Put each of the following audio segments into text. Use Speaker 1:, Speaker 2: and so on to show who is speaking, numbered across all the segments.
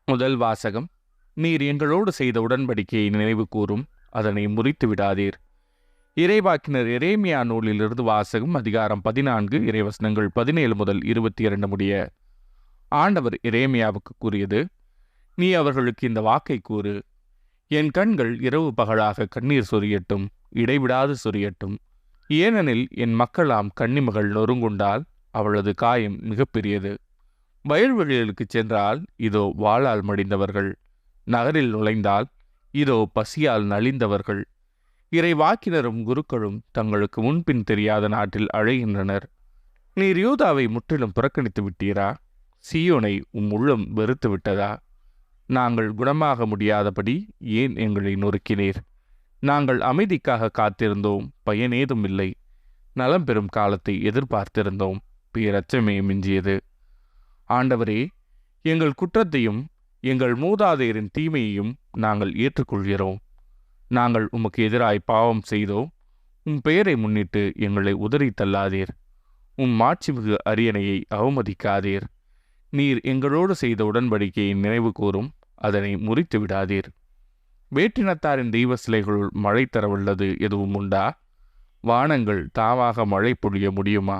Speaker 1: முதல் வாசகம். நீர் எங்களோடு செய்த உடன்படிக்கையை நினைவு கூறும், அதனை முறித்து விடாதீர். இறைவாக்கினர் எரேமியா நூலிலிருந்து வாசகம். அதிகாரம் 14, இறைவசனங்கள் 17 முதல் 22 முடிய. ஆண்டவர் எரேமியாவுக்கு கூறியது: நீ அவர்களுக்கு இந்த வாக்கை கூறு. என் கண்கள் இரவு பகலாக கண்ணீர் சொரியட்டும், இடைவிடாது சொரியட்டும். ஏனெனில் என் மக்களாம் கன்னிமகள் நொறுங்குண்டால் அவளது காயம் மிகப்பெரியது. வயல்வெளிகளுக்கு சென்றால் இதோ வாளால் மடிந்தவர்கள், நகரில் நுழைந்தால் இதோ பசியால் நலிந்தவர்கள். இறைவாக்கினரும் குருக்களும் தங்களுக்கு முன்பின் தெரியாத நாட்டில் அழைகின்றனர். நீர் யூதாவை முற்றிலும் புறக்கணித்து விட்டீரா? சீயோனை உள்ளம் வெறுத்து விட்டதா? நாங்கள் குணமாக முடியாதபடி ஏன் எங்களை நொறுக்கினீர்? நாங்கள் அமைதிக்காக காத்திருந்தோம், பயனேதும் இல்லை. நலம் பெறும் காலத்தை எதிர்பார்த்திருந்தோம், பேரச்சமே மிஞ்சியது. ஆண்டவரே, எங்கள் குற்றத்தையும் எங்கள் மூதாதையரின் தீமையையும் நாங்கள் ஏற்றுக்கொள்கிறோம். நாங்கள் உமக்கு எதிராய் பாவம் செய்தோம். உம் பெயரை முன்னிட்டு எங்களை உதறி தள்ளாதீர். உம் மாட்சிமிகு அரியணையை அவமதிக்காதீர். நீர் எங்களோடு செய்த உடன்படிக்கையை நினைவு கூறும், அதனை முறித்து விடாதீர். வேற்றினத்தாரின் தெய்வ சிலைகளுள் மழை தரவுள்ளது எதுவும் உண்டா? வானங்கள் தாமாக மழை பொழிய முடியுமா?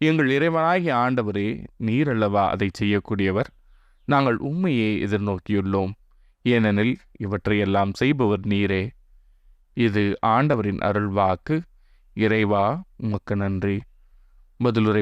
Speaker 1: எங்கள் இறைவனாகிய ஆண்டவரே, நீர் அல்லவா அதை செய்யக்கூடியவர். நாங்கள் உம்மையே எதிர்நோக்கியுள்ளோம், ஏனெனில் இவற்றையெல்லாம் செய்பவர் நீரே. இது ஆண்டவரின் அருள்வாக்கு. இறைவா, உமக்கு நன்றி. பதிலுரை.